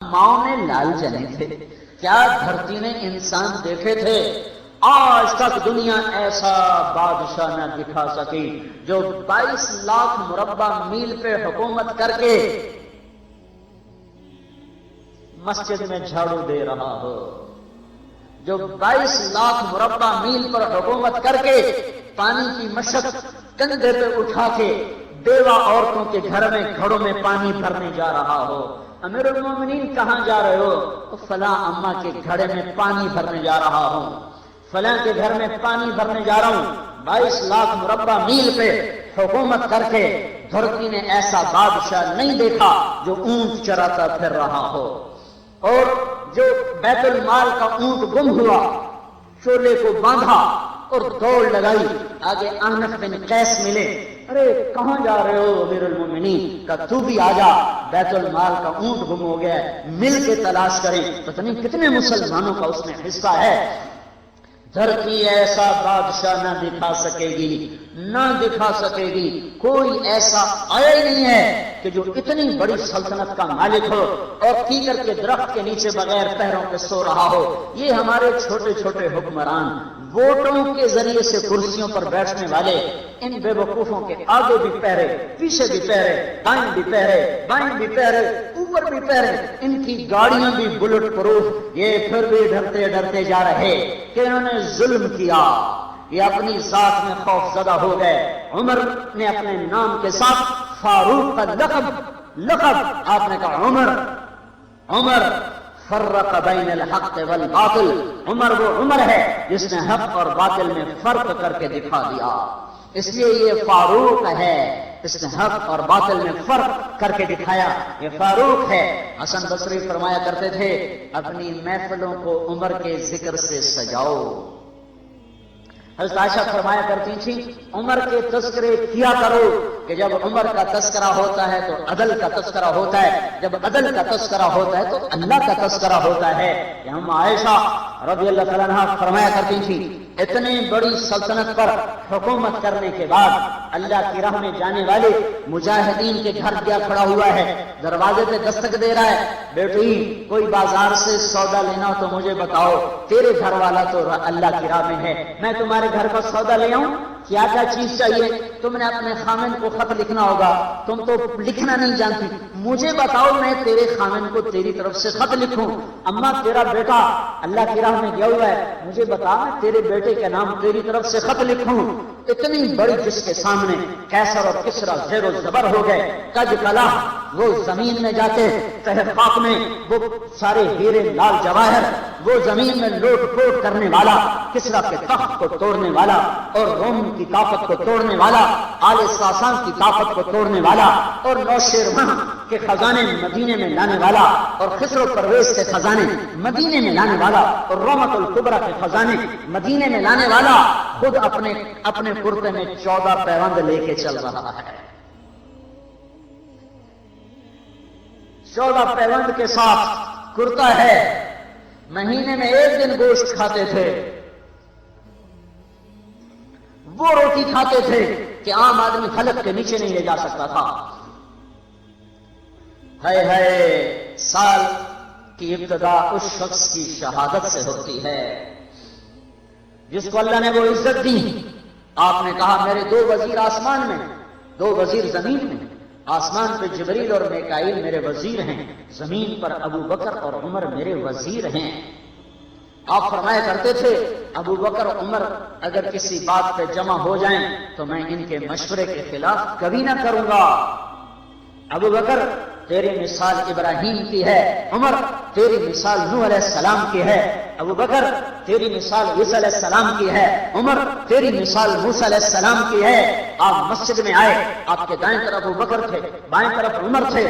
ماؤں نے لال جنے تھے، کیا دھرتی نے انسان دیکھے تھے؟ آج تک دنیا ایسا بادشاہ نہ دکھا سکی جو 22 لاکھ مربع میل پہ حکومت کر کے مسجد میں جھاڑو دے رہا ہو، جو 22 لاکھ مربع میل پر حکومت کر کے پانی کی مشق کندھے پہ اٹھا کے بیوہ عورتوں کے گھر میں گھڑوں میں پانی بھرنے جا رہا ہو۔ امیر المومنین کہاں جا رہے ہو؟ تو فلاں اماں کے گھڑے میں پانی بھرنے جا رہا ہوں، فلاں کے گھر میں پانی بھرنے جا رہا ہوں۔ 22 لاکھ مربع میل پہ حکومت کر کے دھرتی نے ایسا بادشاہ نہیں دیکھا جو اونٹ چراتا پھر رہا ہو، اور جو بیت المال کا اونٹ گم ہوا چولے کو باندھا اور دوڑ لگائی، آگے احنف بن قیس ملے، ارے کہاں جا رہے ہو امیر المومنین؟ کہ تو بھی آ جا، بیت المال کا اونٹ گم ہو گیا ہے، مل کے تلاش کریں۔ پتہ نہیں کتنے مسلمانوں کا اس میں حصہ ہے۔ دھرتی ایسا بادشاہ نہ دکھا سکے گی، نہ دکھا سکے گی، کوئی ایسا آیا ہی نہیں ہے کہ جو اتنی بڑی سلطنت کا مالک ہو اور کیکر کے درخت کے نیچے بغیر پیروں کے سو رہا ہو۔ یہ ہمارے چھوٹے چھوٹے حکمران، ووٹوں کے ذریعے سے کرسیوں پر بیٹھنے والے، ان بے وقوفوں کے آگے بھی پیرے، پیچھے بھی پیرے، دائیں بھی پیرے، بائیں بھی پیرے، اوپر بھی پیرے، ان کی گاڑیاں بھی بلٹ پروف، یہ پھر بھی ڈرتے ڈرتے جا رہے کہ انہوں نے ظلم کیا، یہ اپنی ذات میں خوف زدہ ہو گئے۔ عمر نے اپنے نام کے ساتھ فاروق کا لقب آپ نے کہا عمر فرق بین الحق والباطل، عمر وہ عمر ہے جس نے حق اور باطل میں فرق کر کے دکھا دیا، اس لیے یہ فاروق ہے، اس نے حق اور باطل میں فرق کر کے دکھایا، یہ فاروق ہے۔ حسن بصری فرمایا کرتے تھے اپنی محفلوں کو عمر کے ذکر سے سجاؤ۔ حضرت عائشہ فرمایا کرتی تھی عمر کے تذکرے کیا کرو کہ جب عمر کا تذکرہ ہوتا ہے تو عدل کا تذکرہ ہوتا ہے، جب عدل کا تذکرہ ہوتا ہے تو اللہ کا تذکرہ ہوتا ہے۔ کہ ہم عائشہ رضی اللہ تعالیٰ عنہا فرمایا کرتی تھی اتنی بڑی سلطنت پر حکومت کرنے کے بعد اللہ کی راہ میں جانے والے مجاہدین کے گھر گیا کھڑا ہوا ہے، دروازے پہ دستک دے رہا ہے، بیٹی کوئی بازار سے سودا لینا ہو تو مجھے بتاؤ، تیرے گھر والا تو اللہ کی راہ میں ہے، میں تمہارے گھر کا سودا لے آؤں، کیا کیا چیز چاہیے؟ تم نے اپنے خامن کو خط لکھنا ہوگا، تم تو لکھنا نہیں جانتی، مجھے بتاؤ میں تیرے خامن کو تیری طرف سے خط لکھوں۔ اما تیرا بیٹا اللہ کی راہ میں گیا ہوا ہے، مجھے بتا میں تیرے بیٹے کے نام تیری طرف سے خط لکھوں۔ اتنی بڑی جس کے سامنے کیسر اور کسرا زیر و زبر ہو گئے، کج کلا وہ زمین میں جاتے، تہ خاک میں وہ سارے ہیرے لال جواہر، وہ زمین میں لوٹ پوٹ کرنے والا، کسرا کے تخت کو توڑنے والا اور روم کی طاقت کو توڑنے والا، آل ساسان کی طاقت کو توڑنے والا اور نوشیروان کے خزانے مدینے میں لانے والا اور خسرو پرویز کے خزانے مدینے میں لانے والا اور رومت الکبرا کے خزانے مدینے میں لانے والا خود اپنے کرتے میں 14 پیوند لے کے چل رہا ہے، 14 پیوند کے ساتھ کرتا ہے، مہینے میں 1 دن گوشت کھاتے تھے، وہ روٹی کھاتے تھے کہ عام آدمی حلق کے نیچے نہیں لے جا سکتا تھا۔ ہے سال کی ابتدا اس شخص کی شہادت سے ہوتی ہے جس کو اللہ نے وہ عزت دی۔ آپ نے کہا میرے 2 وزیر آسمان میں، 2 وزیر زمین میں، آسمان پہ جبریل اور میکائیل میرے وزیر ہیں، زمین پر ابو بکر اور عمر میرے وزیر ہیں۔ آپ فرمایا کرتے تھے ابو بکر اور عمر اگر کسی بات پہ جمع ہو جائیں تو میں ان کے مشورے کے خلاف کبھی نہ کروں گا۔ ابو بکر تیری مثال ابراہیم کی ہے، عمر تیری مثال نوح علیہ السلام کی ہے، ابو بکر تیری مثال عیسیٰ علیہ السلام کی ہے، عمر تیری مثال موسیٰ علیہ السلام کی ہے۔ آپ مسجد میں آئے، آپ کے دائیں طرف ابو بکر تھے، بائیں طرف عمر تھے،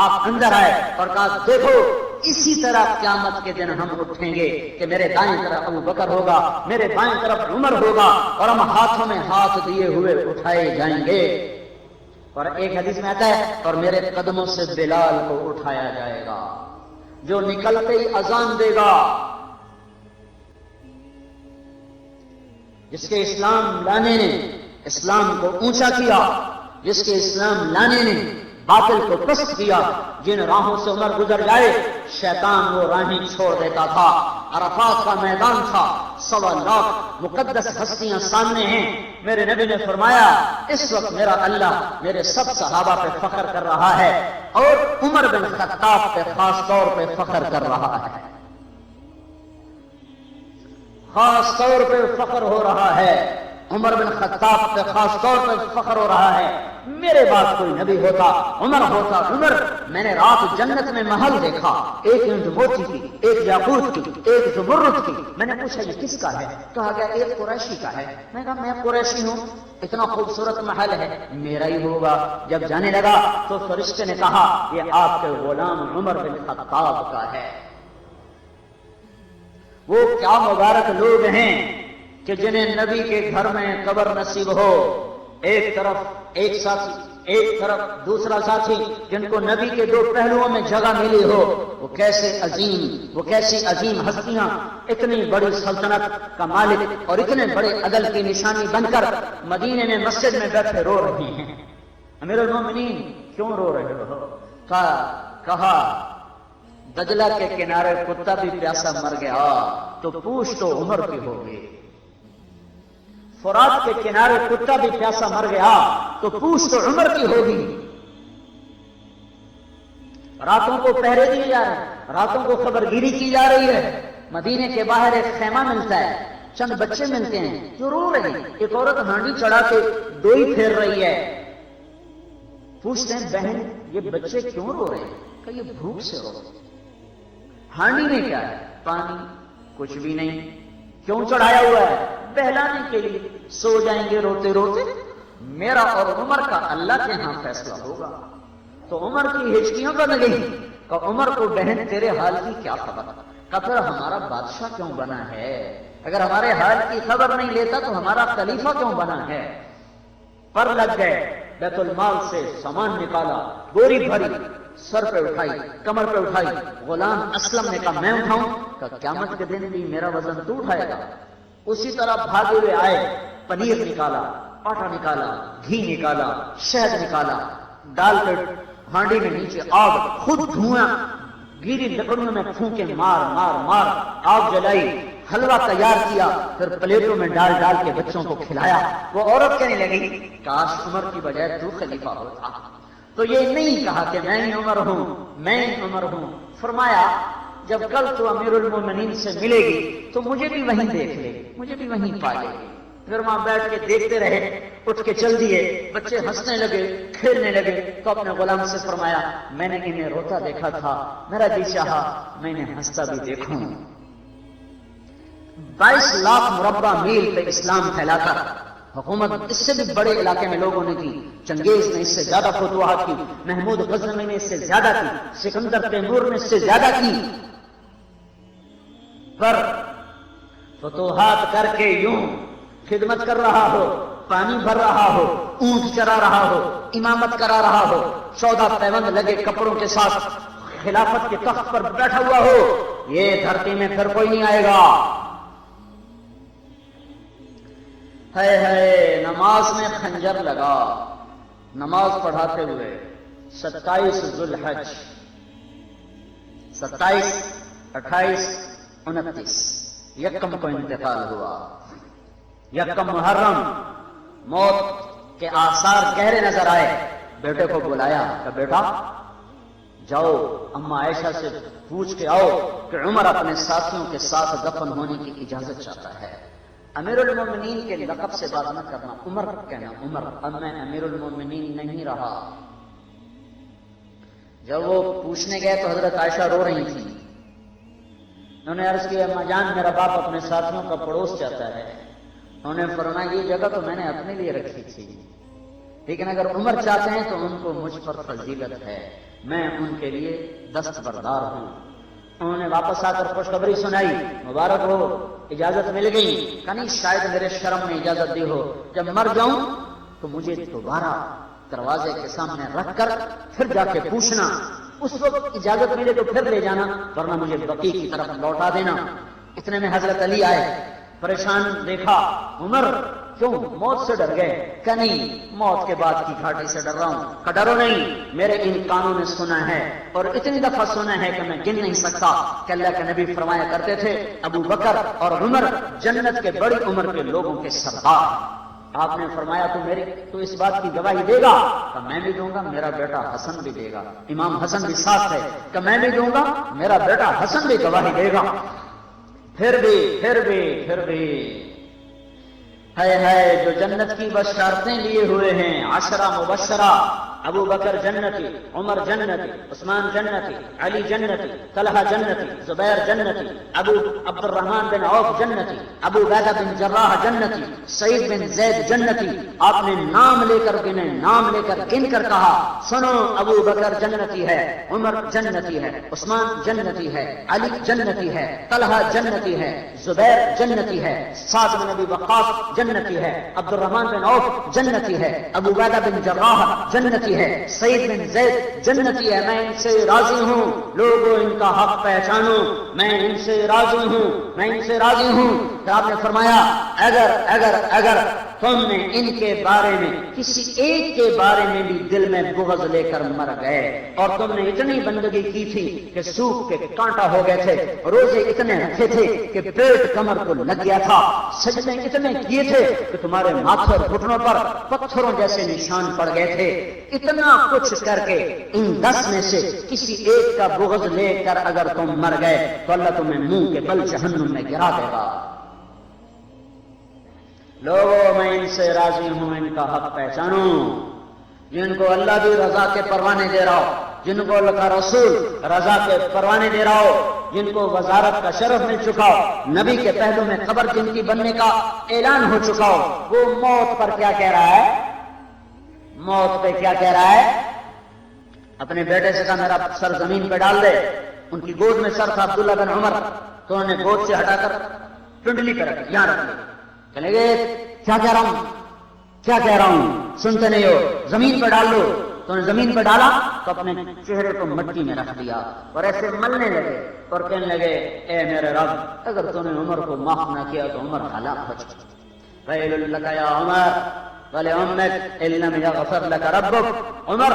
آپ اندر آئے اور کہا دیکھو اسی طرح قیامت کے دن ہم اٹھیں گے کہ میرے دائیں طرف ابو بکر ہوگا، میرے بائیں طرف عمر ہوگا اور ہم ہاتھوں میں ہاتھ دیے ہوئے اٹھائے جائیں گے۔ اور ایک حدیث میں آتا ہے اور میرے قدموں سے بلال کو اٹھایا جائے گا جو نکلتے ہی اذان دے گا۔ جس کے اسلام لانے نے اسلام کو اونچا کیا، جس کے اسلام لانے نے باطل کو پست کیا. جن راہوں سے عمر گزر جائے شیطان وہ راہیں چھوڑ دیتا تھا. عرفات کا میدان تھا, 1.25 لاکھ مقدس ہستیاں سامنے ہیں. میرے نبی نے فرمایا اس وقت میرا اللہ میرے سب صحابہ پہ فخر کر رہا ہے اور عمر بن خطاب پہ خاص طور پہ فخر کر رہا ہے. خاص طور پہ فخر ہو رہا ہے. عمر بن خطاب پہ خاص طور پہ فخر ہو رہا ہے. میرے بعد کوئی نبی ہوتا عمر ہوتا. عمر, میں نے رات جنت میں محل دیکھا, ایک اینٹ موتی کی, ایک یاقوت کی, ایک زمرد کی. میں نے پوچھا یہ کس کا ہے؟ کہا گیا ایک قریشی کا ہے. میں کہا میں قریشی ہوں, اتنا خوبصورت محل ہے, میرا ہی ہوگا. جب جانے لگا تو فرشتے نے کہا یہ آپ کے غلام عمر بن خطاب کا ہے. وہ کیا مبارک لوگ ہیں کہ جنہیں نبی کے گھر میں قبر نصیب ہو. ایک طرف ایک ساتھی, ایک طرف دوسرا ساتھی, جن کو نبی کے دو پہلوؤں میں جگہ ملی ہو. وہ کیسی عظیم ہستیاں, اتنی بڑی سلطنت کا مالک اور اتنے بڑے عدل کی نشانی بن کر مدینے میں مسجد میں بیٹھے رو رہے ہیں. امیر المومنین کیوں رو رہے ہو؟ کہا دجلہ کے کنارے کتا بھی پیاسا مر گیا تو پوچھ تو عمر کی ہوگی. فرات کے کنارے کتا بھی پیاسا مر گیا تو پوچھ تو عمر کی ہوگی. راتوں کو پہرے دیے جا رہے ہیں, راتوں کو خبرگیری کی جا رہی ہے. مدینے کے باہر ایک خیمہ ملتا ہے, چند بچے ملتے ہیں جو رو رہے ہیں. ایک عورت ہانڈی چڑھا کے دوئی پھیر رہی ہے. پوچھتے ہیں بہن یہ بچے کیوں رو رہے ہیں؟ کہ یہ بھوک سے رو رہے ہیں. ہانڈی میں کیا ہے؟ پانی. کچھ بھی نہیں. کیوں چڑھایا ہوا ہے؟ بہلانے کے لیے. سو جائیں گے روتے روتے. میرا اور عمر کا اللہ کے ہاں فیصلہ ہوگا. تو عمر کی ہچکیوں بن گئی. کہ عمر کو بہن تیرے حال کی کیا خبر؟ کہ پھر ہمارا بادشاہ کیوں بنا ہے؟ اگر ہمارے حال کی خبر نہیں لیتا تو ہمارا خلیفہ کیوں بنا ہے؟ پر لگ گئے. بیت المال سے سامان نکالا, بوری بھری, سر پہ اٹھائی, کمر پہ اٹھائی. غلام اسلم نے کہا میں اٹھاؤں. کہ قیامت کے دن بھی میرا وزن تو اٹھائے گا. اسی طرح بھاگے ہوئے آئے. پنیر نکالا, آٹا نکالا, گھی نکالا, شہد نکالا, ڈال کر ہانڈی میں نیچے آگ, خود دھواں گیری لکڑیوں میں پھونکے مار مار مار آگ جلائی. حلوہ تیار کیا, پھر پلیٹوں میں ڈال ڈال کے بچوں کو کھلایا. وہ عورت کہنے لگی کاش عمر کی بجائے تو خلیفہ ہوتا. تو یہ نہیں کہا کہ میں ہی عمر ہوں, میں ہی عمر ہوں. فرمایا جب کل تو امیر المومنین سے ملے گی تو مجھے بھی وہیں دیکھ لے گی, مجھے بھی وہیں پا لے گی. پھر وہاں بیٹھ کے دیکھتے رہے. اٹھ کے چل دیے. بچے ہنسنے لگے, کھیلنے لگے. تو اپنے غلام سے فرمایا میں نے انہیں روتا دیکھا تھا, میرا جی چاہا میں انہیں ہنستا بھی دیکھوں. 22 لاکھ مربع میل پہ اسلام پھیلا کر حکومت اس سے بھی بڑے علاقے میں لوگوں نے کی. چنگیز نے اس سے زیادہ فتوحات کی, محمود غزنوی نے اس سے زیادہ کی, سکندر تیمور نے اس سے زیادہ کی. پر فتوحات کر کے یوں خدمت کر رہا ہو, پانی بھر رہا ہو, اونٹ چرا رہا ہو, امامت کرا رہا ہو, 14 پیوند لگے کپڑوں کے ساتھ خلافت کے تخت پر بیٹھا ہوا ہو, یہ دھرتی میں پھر کوئی نہیں آئے گا. ہے نماز میں خنجر لگا. نماز پڑھاتے ہوئے 27 ذوالحج, 27, 28, 29 یکم کو انتقال ہوا. یکم محرم موت کے آثار گہرے نظر آئے. بیٹے کو بلایا کہ بیٹا جاؤ اما عائشہ سے پوچھ کے آؤ کہ عمر اپنے ساتھیوں کے ساتھ دفن ہونے کی اجازت چاہتا ہے. امیر المومنین کے لقب سے بات نہ کرنا, عمر کہنا. عمر, اب میں امیر المومنین نہیں رہا. جب وہ پوچھنے گئے تو حضرت عائشہ رو رہی تھی. انہوں نے عرض کیا اما جان میرا باپ اپنے ساتھیوں کا پڑوس چاہتا ہے. انہوں نے فرمایا یہ جگہ تو میں نے اپنے لیے رکھی تھی, لیکن اگر عمر چاہتے ہیں تو ان کو مجھ پر فضیلت ہے, میں ان کے لیے دستبردار ہوں. انہوں نے واپس آ کر خوشخبری سنائی, مبارک ہو اجازت مل گئی. کہ نہیں شاید میرے شرم میں اجازت دی ہو, جب مر جاؤں تو مجھے دوبارہ دروازے کے سامنے رکھ کر پھر جا کے پوچھنا, اس وقت اجازت ملے تو پھر لے جانا, ورنہ مجھے بقیع کی طرف لوٹا دینا. اتنے میں حضرت علی آئے, پریشان دیکھا. عمر کیوں موت سے ڈر گئے؟ کہ نہیں، موت کے بعد کی گھاٹی سے ڈر رہا ہوں۔ کہ ڈرو نہیں، میرے ان کانوں نے سنا ہے اور اتنی دفعہ سنا ہے کہ میں گن نہیں سکتا کہ اللہ کے نبی فرمایا کرتے تھے ابو بکر اور عمر جنت کے بڑی عمر کے لوگوں کے سردار۔ آپ نے فرمایا تو اس بات کی گواہی دے گا؟ کہ میں بھی دوں گا، میرا بیٹا حسن بھی دے گا۔ امام حسن بھی ساتھ ہے کہ میں بھی دوں گا، میرا بیٹا حسن بھی گواہی دے گا۔ پھر بھی ہے جو جنت کی بشارتیں لیے ہوئے ہیں، 10 مبشرہ، ابو بکر جنتی، عمر جنتی، عثمان جنتی، علی جنتی، طلحہ جنتی، زبیر جنتی، ابو عبد الرحمن بن عوف جنتی، ابو عبیدہ بن جراح جنتی، سعید بن زید جنتی۔ آپ نے نام لے کر گنے، نام لے کر گن کر کہا سنو ابو بکر جنتی ہے، عمر جنتی ہے، عثمان جنتی ہے، علی جنتی ہے، طلحہ جنتی ہے، زبیر جنتی ہے، سعد بن ابی وقاص جنتی ہے، عبد الرحمن بن عوف جنتی ہے، ابو عبیدہ بن جراح جنتی ہے، سعید بن زید جنتی ہے۔ میں ان سے راضی ہوں، لوگوں ان کا حق پہچانو، میں ان سے راضی ہوں، میں ان سے راضی ہوں۔ تو آپ نے فرمایا اگر تم نے ان کے بارے میں کسی ایک کے بارے میں بھی دل میں بغض لے کر مر گئے، اور تم نے اتنی بندگی کی تھی کہ سوکھ کے کانٹا ہو گئے تھے، روزے اتنے رکھے تھے کہ پیٹ کمر کو لگ گیا تھا، سجدے اتنے کیے تھے کہ تمہارے ماتھے اور گھٹنوں پر پتھروں جیسے نشان پڑ گئے تھے، اتنا کچھ کر کے ان 10 میں سے کسی ایک کا بغض لے کر اگر تم مر گئے تو اللہ تمہیں منہ کے بل جہنم میں گرا دے گا۔ لوگوں میں ان سے راضی ہوں، ان کا حق پہچانو، جن کو اللہ بھی رضا کے پروانے دے رہا ہو، جن کو اللہ کا رسول رضا کے پروانے دے رہا ہو، جن کو وزارت کا شرف مل چکا ہو، نبی کے پہلو میں خبر جن کی بننے کا اعلان ہو چکا ہو، وہ موت پر کیا کہہ رہا ہے؟ موت پہ کیا کہہ رہا ہے؟ اپنے بیٹے سے کہا میرا سر زمین پہ ڈال دے۔ ان کی گود میں سر تھا عبداللہ بن عمر، تو انہوں نے گود سے ہٹا کر پنڈلی پہ رکھ یہاں رکھ لی۔ چلے گئے کیا کہہ رہا ہوں سنتے نہیں ہو، زمین پہ ڈال دو۔ تو انہوں نے زمین پہ ڈالا تو اپنے چہرے کو مٹی میں رکھ دیا اور ایسے ملنے لگے اور کہنے لگے اے میرے رب، اگر تو نے عمر کو معاف نہ کیا تو عمر ہلاک ہو جائے۔ ویل لک یا عمر ولأمک ان لم یغفر لک ربک، عمر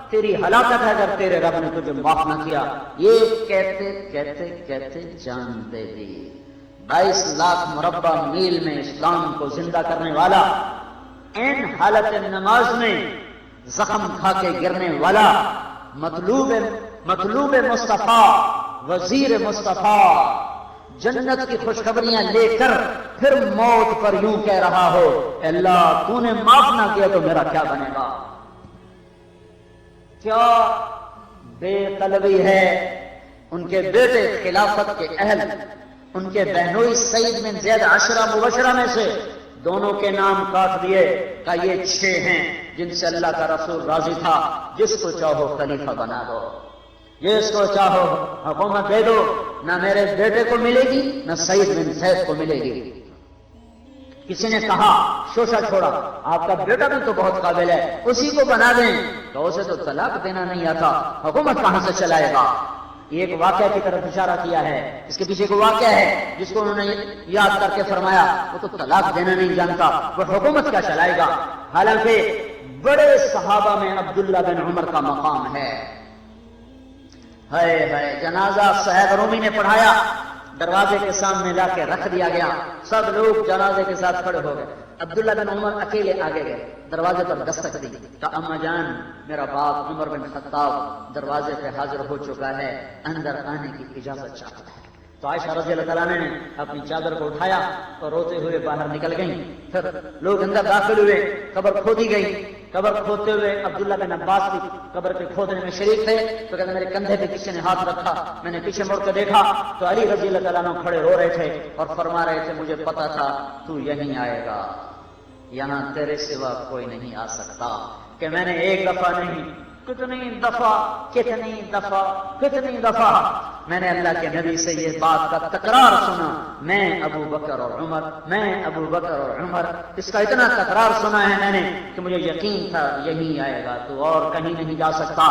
تیری ہلاکت ہے اگر تیرے رب نے تجھے معاف نہ کیا۔ یہ کہتے کہتے کہتے جان دے دی۔ 22 لاکھ مربع میل میں اسلام کو زندہ کرنے والا، این حالت نماز میں زخم کھا کے گرنے والا، مطلوب مصطفیٰ، وزیر مصطفیٰ، جنت کی خوشخبریاں لے کر پھر موت پر یوں کہہ رہا ہو اللہ تو نے معاف نہ کیا تو میرا کیا بنے گا؟ کیا بے قلبی ہے۔ ان کے بیٹے خلافت کے اہل، ان کے بہنوئی سعید بن زید 10 مبشرہ میں سے دونوں کے نام کاٹ دیے کہ یہ 6 ہیں جن سے اللہ کا رسول راضی تھا، جس کو چاہو خلیفہ بنا دو، جس کو چاہو حکومت دے دو، نہ میرے بیٹے کو ملے گی نہ سعید بن زید کو ملے گی۔ کسی نے کہا شوشہ چھوڑا، آپ کا بیٹا بھی تو بہت قابل ہے، اسی کو بنا دیں۔ تو اسے تو طلاق دینا نہیں آتا، حکومت کہاں سے چلائے گا؟ ایک واقعہ کی طرف اشارہ کیا ہے، اس کے پیچھے کوئی واقعہ ہے جس کو انہوں نے یاد کر کے فرمایا وہ تو طلاق دینا نہیں جانتا، وہ حکومت کیا چلائے گا؟ حالانکہ بڑے صحابہ میں عبداللہ بن عمر کا مقام ہے۔ جنازہ صہیب رومی نے پڑھایا، دروازے کے سامنے لا کے رکھ دیا گیا، سب لوگ جنازے کے ساتھ کھڑے ہو گئے، عبداللہ بن عمر اکیلے آگے گئے، دروازے پر دستک دی کہ اما جان میرا باپ عمر بن خطاب دروازے پہ حاضر ہو چکا ہے، اندر آنے کی اجازت چاہتا ہے۔ تو عائشہ رضی اللہ تعالیٰ نے اپنی چادر کو اٹھایا اور روتے ہوئے باہر نکل گئیں۔ پھر لوگ اندر داخل ہوئے، قبر کھودی گئی، قبر کھودتے ہوئے عبداللہ بن عباس بھی قبر کے کھودنے میں شریک تھے۔ تو کہتے میرے کندھے پہ کسی نے ہاتھ رکھا، میں نے پیچھے مڑ کے دیکھا تو علی رضی اللہ تعالیٰ عنہ کھڑے رو رہے تھے اور فرما رہے تھے مجھے پتا تھا تو یہیں آئے گا، یہاں تیرے سوا کوئی نہیں آ سکتا۔ کہ میں نے ایک دفعہ نہیں کتنی دفعہ میں نے اللہ کے نبی سے یہ بات کا تکرار سنا، میں ابو بکر اور عمر، اس کا اتنا تکرار سنا ہے میں نے کہ مجھے یقین تھا یہی آئے گا، تو اور کہیں نہیں جا سکتا۔